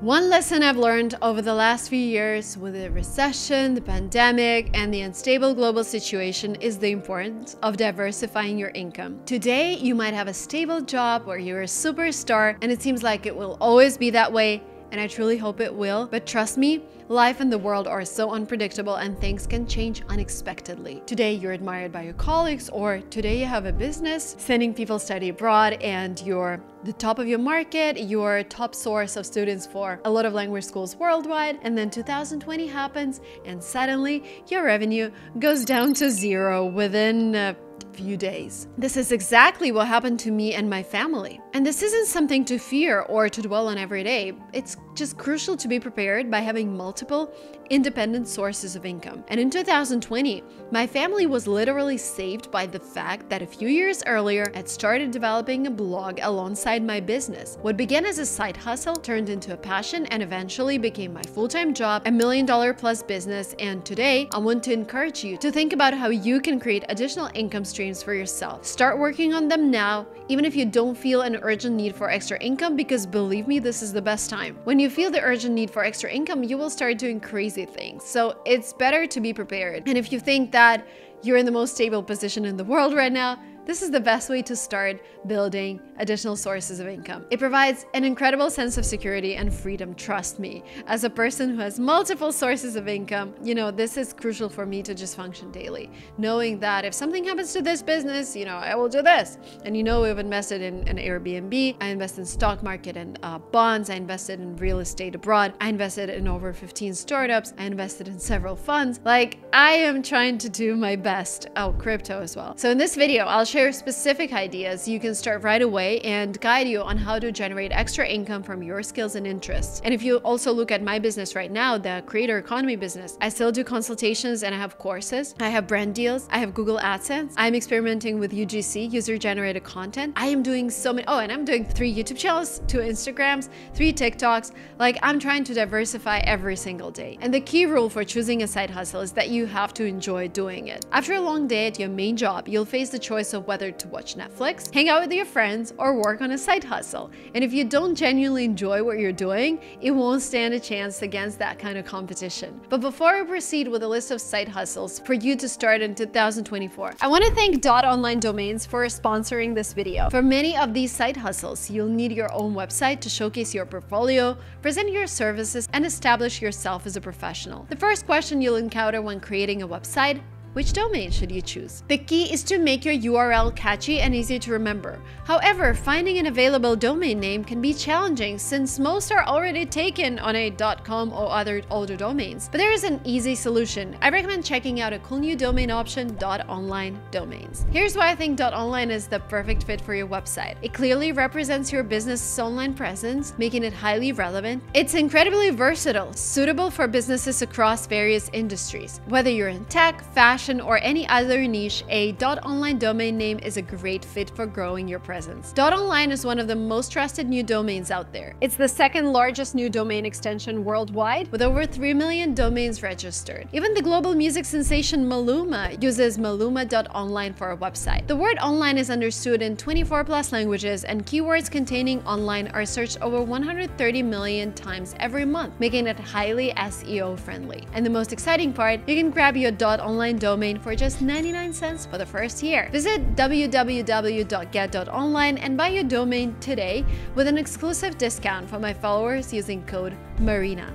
One lesson I've learned over the last few years with the recession, the pandemic, and the unstable global situation is the importance of diversifying your income. Today, you might have a stable job where you're a superstar, and it seems like it will always be that way, and I truly hope it will. But trust me, life and the world are so unpredictable and things can change unexpectedly. Today you're admired by your colleagues, or today you have a business sending people study abroad and you're the top of your market, you're a top source of students for a lot of language schools worldwide, and then 2020 happens and suddenly your revenue goes down to zero within a few days. This is exactly what happened to me and my family. And this isn't something to fear or to dwell on every day. It's just crucial to be prepared by having multiple independent sources of income. And in 2020, my family was literally saved by the fact that a few years earlier, I'd started developing a blog alongside my business. What began as a side hustle turned into a passion and eventually became my full-time job, $1 million plus business. And today, I want to encourage you to think about how you can create additional income streams for yourself. Start working on them now, even if you don't feel an urgent need for extra income, because believe me, this is the best time. When you feel the urgent need for extra income, you will start doing crazy things. So it's better to be prepared. And if you think that you're in the most stable position in the world right now, this is the best way to start building additional sources of income. It provides an incredible sense of security and freedom, trust me. As a person who has multiple sources of income, this is crucial for me to just function daily. Knowing that if something happens to this business, I will do this. And we've invested in an Airbnb, I invested in stock market and bonds, I invested in real estate abroad, I invested in over 15 startups, I invested in several funds. Like, I am trying to do my best. Oh, crypto as well. So in this video, I'll share specific ideas you can start right away and guide you on how to generate extra income from your skills and interests. And if you also look at my business right now, the creator economy business, I still do consultations and I have courses, I have brand deals, I have Google AdSense, I'm experimenting with UGC, user generated content. I am doing so many, and I'm doing 3 YouTube channels, 2 Instagrams, 3 TikToks. Like, I'm trying to diversify every single day. And the key rule for choosing a side hustle is that you have to enjoy doing it. After a long day at your main job, you'll face the choice of whether to watch Netflix, hang out with your friends, or work on a side hustle. And if you don't genuinely enjoy what you're doing, it won't stand a chance against that kind of competition. But before we proceed with a list of side hustles for you to start in 2024, I want to thank .online domains for sponsoring this video. For many of these side hustles, you'll need your own website to showcase your portfolio, present your services, and establish yourself as a professional. The first question you'll encounter when creating a website: which domain should you choose? The key is to make your URL catchy and easy to remember. However, finding an available domain name can be challenging since most are already taken on a .com or other older domains. But there is an easy solution. I recommend checking out a cool new domain option, .online domains. Here's why I think .online is the perfect fit for your website. It clearly represents your business's online presence, making it highly relevant. It's incredibly versatile, suitable for businesses across various industries. Whether you're in tech, fashion, or any other niche, a .online domain name is a great fit for growing your presence. .online is one of the most trusted new domains out there. It's the second largest new domain extension worldwide, with over 3 million domains registered. Even the global music sensation Maluma uses maluma.online for a website. The word online is understood in 24 plus languages, and keywords containing online are searched over 130 million times every month, making it highly SEO friendly. And the most exciting part, you can grab your .online domain for just 99 cents for the first year. Visit www.get.online and buy your domain today with an exclusive discount for my followers using code MARINA.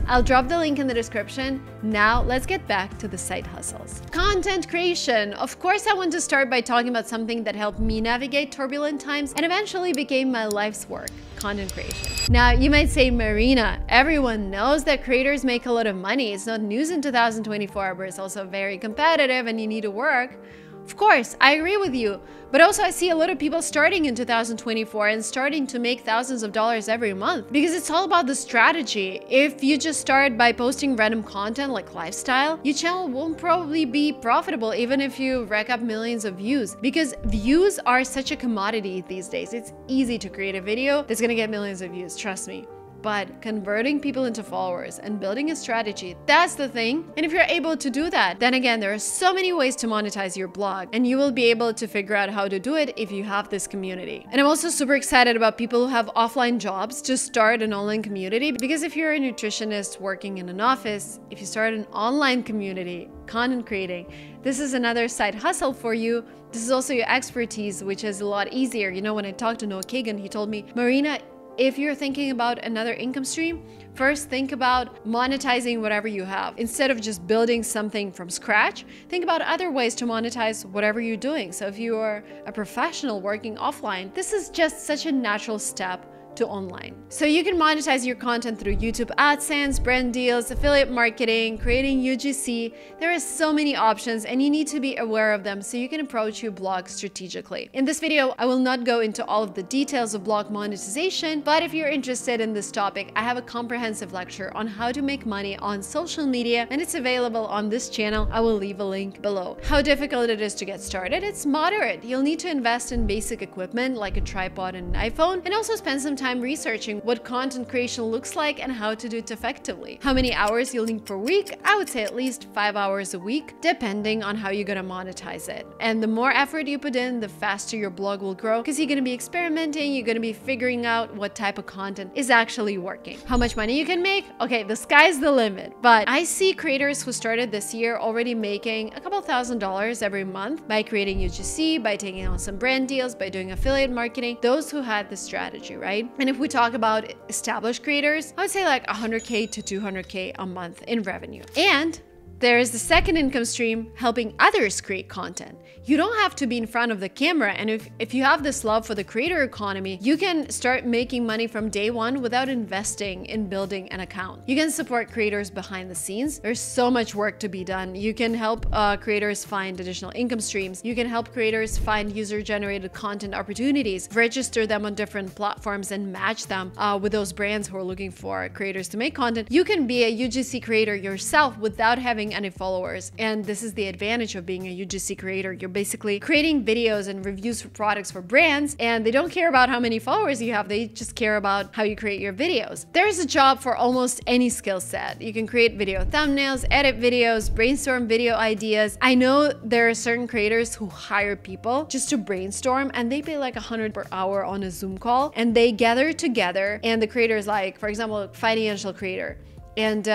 I'll drop the link in the description. Now let's get back to the side hustles. Content creation. Of course, I want to start by talking about something that helped me navigate turbulent times and eventually became my life's work: content creation. Now, you might say, Marina, everyone knows that creators make a lot of money. It's not news in 2024, but it's also very competitive and you need to work. Of course, I agree with you, but also I see a lot of people starting in 2024 and starting to make thousands of dollars every month, because it's all about the strategy. If you just start by posting random content like lifestyle, your channel won't probably be profitable even if you rack up millions of views, because views are such a commodity these days. It's easy to create a video that's gonna get millions of views, trust me. but converting people into followers and building a strategy, that's the thing. And if you're able to do that, then again, there are so many ways to monetize your blog, and you will be able to figure out how to do it if you have this community. And I'm also super excited about people who have offline jobs to start an online community, because if you're a nutritionist working in an office, if you start an online community, content creating, this is another side hustle for you. This is also your expertise, which is a lot easier. You know, when I talked to Noah Kagan, he told me, Marina, if you're thinking about another income stream, first think about monetizing whatever you have. Instead of just building something from scratch, think about other ways to monetize whatever you're doing. So if you are a professional working offline, this is just such a natural step to online. So you can monetize your content through YouTube AdSense, brand deals, affiliate marketing, creating UGC. There are so many options, and you need to be aware of them so you can approach your blog strategically. In this video, I will not go into all of the details of blog monetization, but if you're interested in this topic, I have a comprehensive lecture on how to make money on social media, and it's available on this channel. I will leave a link below. How difficult it is to get started? It's moderate. You'll need to invest in basic equipment like a tripod and an iPhone, and also spend some time researching what content creation looks like and how to do it effectively. How many hours you'll need per week? I would say at least 5 hours a week, depending on how you're gonna monetize it. And the more effort you put in, the faster your blog will grow, because you're gonna be experimenting, you're gonna be figuring out what type of content is actually working. How much money you can make? Okay, the sky's the limit. But I see creators who started this year already making a couple $1,000s every month by creating UGC, by taking on some brand deals, by doing affiliate marketing, those who had the strategy, right? And if we talk about established creators, I would say like 100K to 200K a month in revenue. And there is the second income stream, helping others create content. You don't have to be in front of the camera, and if you have this love for the creator economy, you can start making money from day one without investing in building an account. You can support creators behind the scenes. There's so much work to be done. You can help creators find additional income streams. You can help creators find user-generated content opportunities, register them on different platforms, and match them with those brands who are looking for creators to make content. You can be a UGC creator yourself without having any followers, and this is the advantage of being a UGC creator. You're basically creating videos and reviews for products for brands, and they don't care about how many followers you have, they just care about how you create your videos. There's a job for almost any skill set. You can create video thumbnails, edit videos, brainstorm video ideas. I know there are certain creators who hire people just to brainstorm, and they pay like $100 per hour on a Zoom call, and they gather together, and the creator is like, for example, a financial creator, and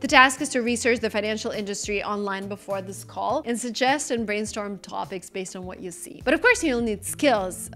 the task is to research the financial industry online before this call and suggest and brainstorm topics based on what you see. But of course, you'll need skills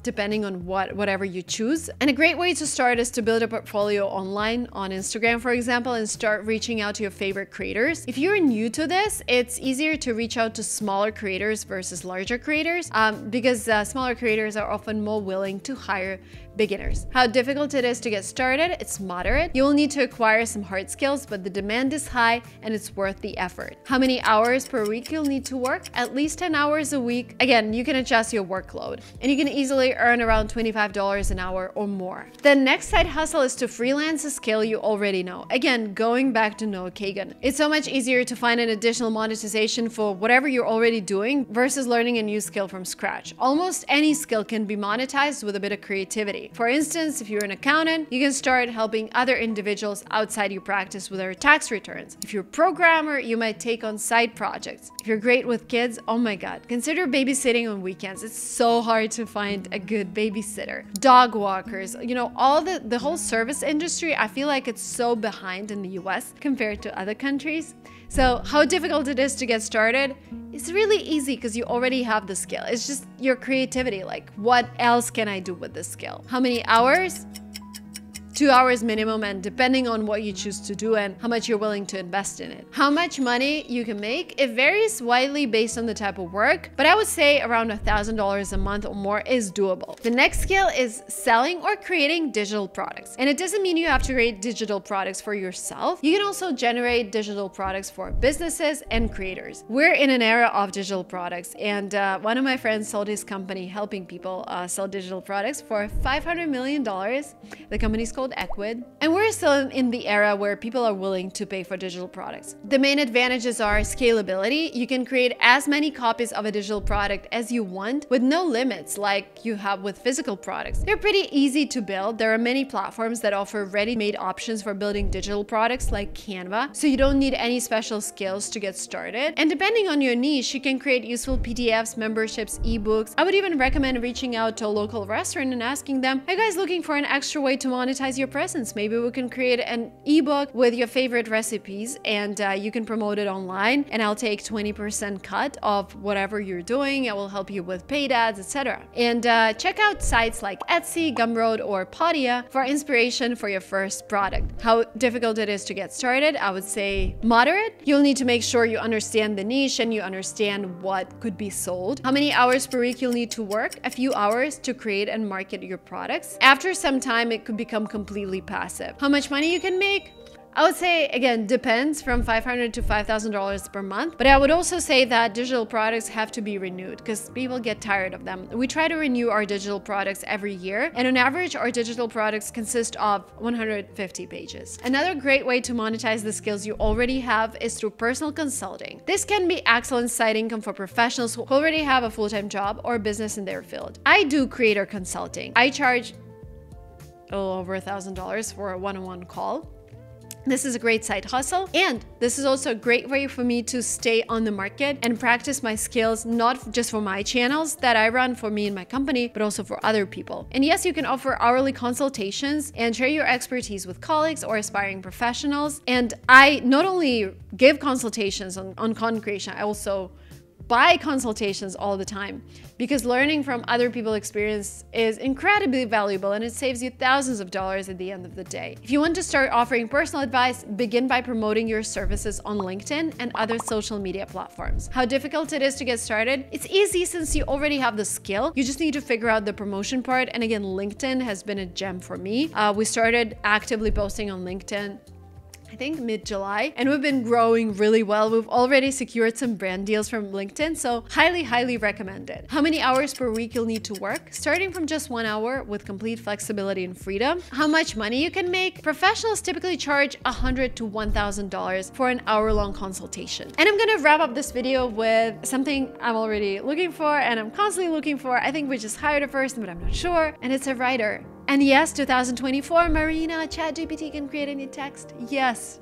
depending on whatever you choose. And a great way to start is to build a portfolio online on Instagram, for example, and start reaching out to your favorite creators. If you're new to this, it's easier to reach out to smaller creators versus larger creators because smaller creators are often more willing to hire beginners. How difficult it is to get started? It's moderate. You will need to acquire some hard skills, but the demand is high and it's worth the effort. How many hours per week you'll need to work? At least 10 hours a week. Again, you can adjust your workload, and you can easily earn around $25 an hour or more. The next side hustle is to freelance a skill you already know. Again, going back to Noah Kagan. It's so much easier to find an additional monetization for whatever you're already doing versus learning a new skill from scratch. Almost any skill can be monetized with a bit of creativity. For instance, if you're an accountant, you can start helping other individuals outside your practice with their tax returns. If you're a programmer, you might take on side projects. If you're great with kids, oh my God, consider babysitting on weekends. It's so hard to find a good babysitter. Dog walkers, you know, all the whole service industry, I feel like it's so behind in the US compared to other countries. So how difficult it is to get started? It's really easy because you already have the skill. It's just your creativity. Like, what else can I do with this skill? How many hours? 2 hours minimum, and depending on what you choose to do and how much you're willing to invest in it. How much money you can make? It varies widely based on the type of work, but I would say around $1,000 a month or more is doable. The next skill is selling or creating digital products. And it doesn't mean you have to create digital products for yourself. You can also generate digital products for businesses and creators. We're in an era of digital products, and one of my friends sold his company helping people sell digital products for $500 million. The company's called called Equid. And we're still in the era where people are willing to pay for digital products. The main advantages are scalability. You can create as many copies of a digital product as you want with no limits like you have with physical products. They're pretty easy to build. There are many platforms that offer ready-made options for building digital products like Canva, so you don't need any special skills to get started. And depending on your niche, you can create useful PDFs, memberships, ebooks. I would even recommend reaching out to a local restaurant and asking them, "Are you guys looking for an extra way to monetize your presence? Maybe we can create an ebook with your favorite recipes and you can promote it online, and I'll take 20% cut of whatever you're doing. I will help you with paid ads, etc." And check out sites like Etsy, Gumroad, or Podia for inspiration for your first product. How difficult it is to get started? I would say moderate. You'll need to make sure you understand the niche and you understand what could be sold. How many hours per week you'll need to work? A few hours to create and market your products. After some time, it could become completely passive. How much money you can make? I would say, again, depends, from $500 to $5,000 per month. But I would also say that digital products have to be renewed because people get tired of them. We try to renew our digital products every year. And on average, our digital products consist of 150 pages. Another great way to monetize the skills you already have is through personal consulting. This can be excellent side income for professionals who already have a full-time job or business in their field. I do creator consulting. I charge over $1,000 for a one-on-one call. This is a great side hustle, and this is also a great way for me to stay on the market and practice my skills, not just for my channels that I run for me and my company, but also for other people. And yes, you can offer hourly consultations and share your expertise with colleagues or aspiring professionals. And I not only give consultations on content creation, I also buy consultations all the time because learning from other people's experience is incredibly valuable and it saves you thousands of dollars at the end of the day. If you want to start offering personal advice, begin by promoting your services on LinkedIn and other social media platforms. How difficult it is to get started? It's easy since you already have the skill. You just need to figure out the promotion part. And again, LinkedIn has been a gem for me. We started actively posting on LinkedIn I think mid-July, and we've been growing really well. We've already secured some brand deals from LinkedIn, so highly recommend it. How many hours per week you'll need to work? Starting from just 1 hour with complete flexibility and freedom. How much money you can make? Professionals typically charge $100 to $1,000 for an hour-long consultation. And I'm gonna wrap up this video with something I'm already looking for and I'm constantly looking for. I think we just hired a person, but I'm not sure. And it's a writer. And yes, 2024, Marina, ChatGPT can create any text. Yes,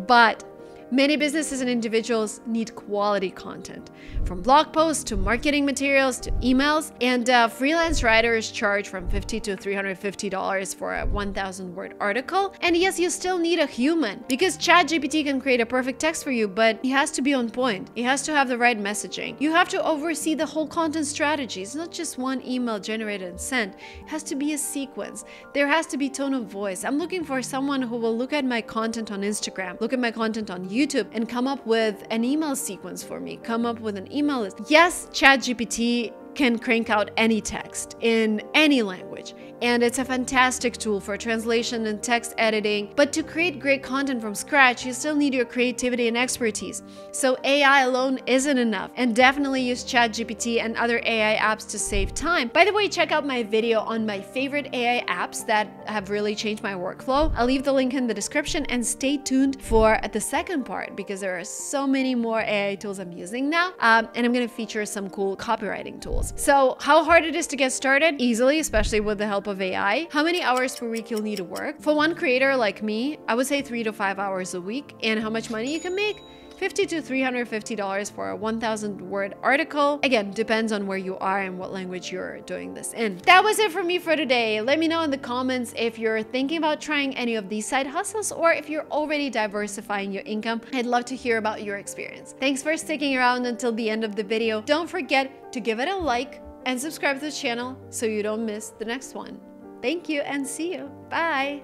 but many businesses and individuals need quality content, from blog posts to marketing materials to emails, and freelance writers charge from $50 to $350 for a 1,000-word article. And yes, you still need a human because ChatGPT can create a perfect text for you, but it has to be on point. It has to have the right messaging. You have to oversee the whole content strategy. It's not just one email generated and sent. It has to be a sequence. There has to be tone of voice. I'm looking for someone who will look at my content on Instagram, look at my content on YouTube, and come up with an email sequence for me, come up with an email list. Yes, ChatGPT can crank out any text in any language, and it's a fantastic tool for translation and text editing. But to create great content from scratch, you still need your creativity and expertise. So AI alone isn't enough, and definitely use ChatGPT and other AI apps to save time. By the way, check out my video on my favorite AI apps that have really changed my workflow. I'll leave the link in the description, and stay tuned for the second part because there are so many more AI tools I'm using now, and I'm gonna feature some cool copywriting tools. So how hard it is to get started? Easily, especially with the help of AI. How many hours per week you'll need to work? For one creator like me, I would say 3 to 5 hours a week. And how much money you can make? $50 to $350 for a 1,000-word article. Again, depends on where you are and what language you're doing this in. That was it for me for today. Let me know in the comments if you're thinking about trying any of these side hustles or if you're already diversifying your income. I'd love to hear about your experience. Thanks for sticking around until the end of the video. Don't forget to give it a like and subscribe to the channel so you don't miss the next one. Thank you and see you. Bye.